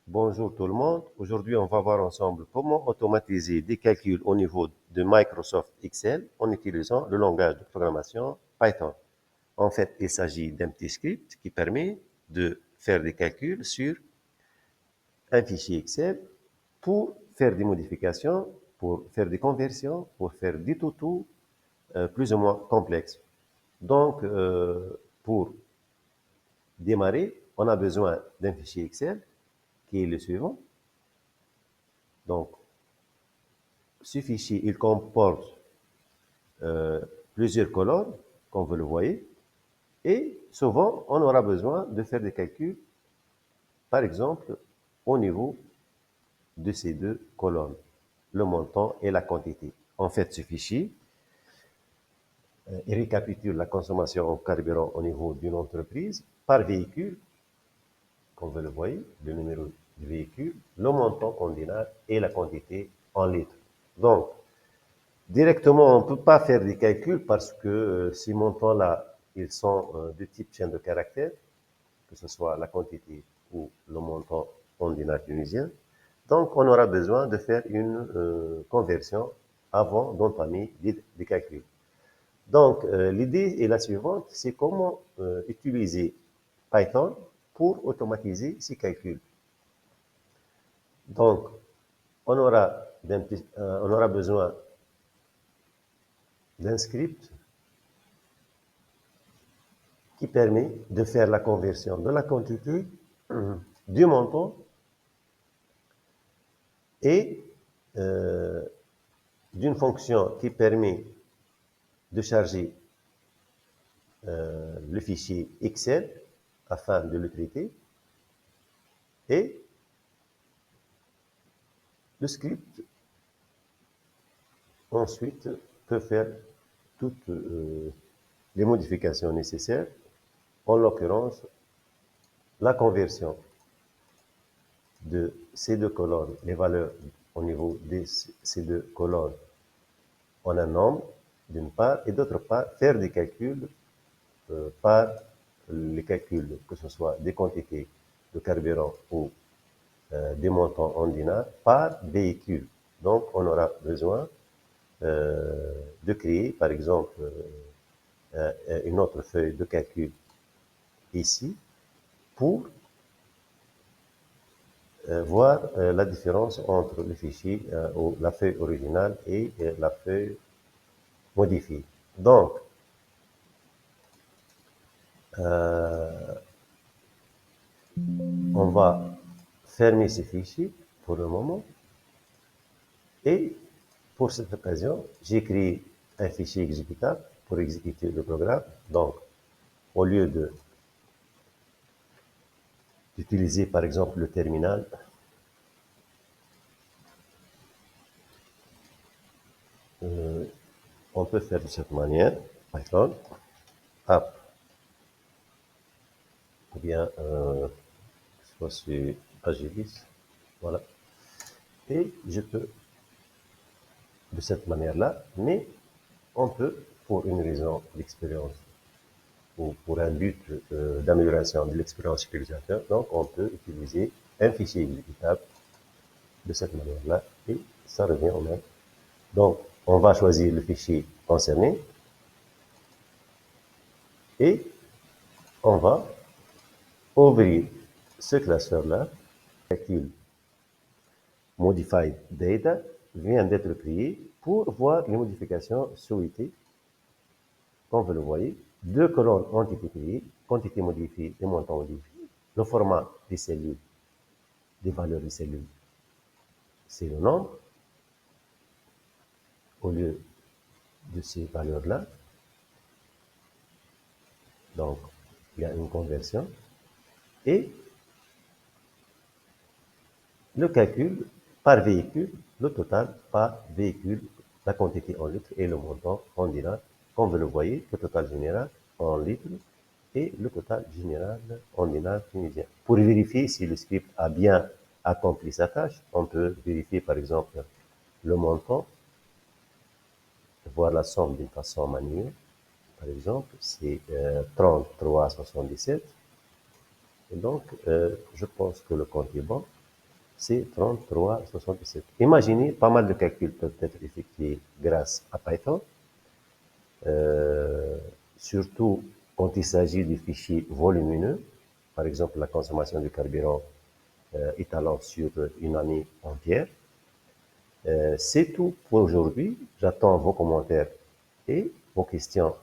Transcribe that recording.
Bonjour tout le monde. Aujourd'hui, on va voir ensemble comment automatiser des calculs au niveau de Microsoft Excel en utilisant le langage de programmation Python. En fait, il s'agit d'un petit script qui permet de faire des calculs sur un fichier Excel pour faire des modifications, pour faire des conversions, pour faire des toutous plus ou moins complexes. Donc, pour démarrer, on a besoin d'un fichier Excel qui est le suivant. Donc, ce fichier, il comporte plusieurs colonnes, comme vous le voyez, et souvent, on aura besoin de faire des calculs, par exemple, au niveau de ces deux colonnes, le montant et la quantité. En fait, ce fichier, il récapitule la consommation en carburant au niveau d'une entreprise par véhicule, comme vous le voyez, le numéro du véhicule, le montant ordinaire et la quantité en litres. Donc, directement, on ne peut pas faire des calculs parce que ces montants-là, ils sont de type chaîne de caractères, que ce soit la quantité ou le montant en dinars tunisiens. Donc, on aura besoin de faire une conversion avant d'entamer des calculs. Donc, l'idée est la suivante, c'est comment utiliser Python pour automatiser ces calculs. Donc, on aura besoin d'un script qui permet de faire la conversion de la quantité, du montant et d'une fonction qui permet de charger le fichier Excel afin de le traiter. Et le script, ensuite, peut faire toutes les modifications nécessaires, en l'occurrence, la conversion de ces deux colonnes, les valeurs au niveau de ces deux colonnes en un nombre, d'une part, et d'autre part, faire des calculs par les calculs, que ce soit des quantités de carburant ou des montants en dinars, par véhicule. Donc, on aura besoin de créer, par exemple, une autre feuille de calcul ici pour voir la différence entre le fichier ou la feuille originale et la feuille modifiée. Donc, on va fermer ce fichier pour le moment et pour cette occasion, j'ai créé un fichier exécutable pour exécuter le programme. Donc, au lieu d'utiliser par exemple le terminal, on peut faire de cette manière, Python, app, ou bien soit sur Agilis, voilà. Et je peux de cette manière-là, mais on peut, pour une raison d'expérience ou pour un but d'amélioration de l'expérience utilisateur, donc on peut utiliser un fichier exécutable de cette manière-là et ça revient au même. Donc, on va choisir le fichier concerné et on va ouvrir ce classeur-là. Calcul Modified Data vient d'être créé pour voir les modifications souhaitées. Comme vous le voyez, deux colonnes ont été créées, quantité modifiée et montant modifié. Le format des cellules, des valeurs des cellules, c'est le nombre au lieu de ces valeurs-là. Donc, il y a une conversion. Et le calcul par véhicule, le total par véhicule, la quantité en litres et le montant en dinars. Comme vous le voyez, le total général en litres et le total général en dinars tunisiens. Pour vérifier si le script a bien accompli sa tâche, on peut vérifier par exemple le montant, voir la somme d'une façon manuelle. Par exemple, c'est 33,77. Et donc, je pense que le compte est bon. c'est 33,77. Imaginez, pas mal de calculs peuvent être effectués grâce à Python, surtout quand il s'agit de fichiers volumineux, par exemple la consommation du carburant étalant sur une année entière. C'est tout pour aujourd'hui. J'attends vos commentaires et vos questions.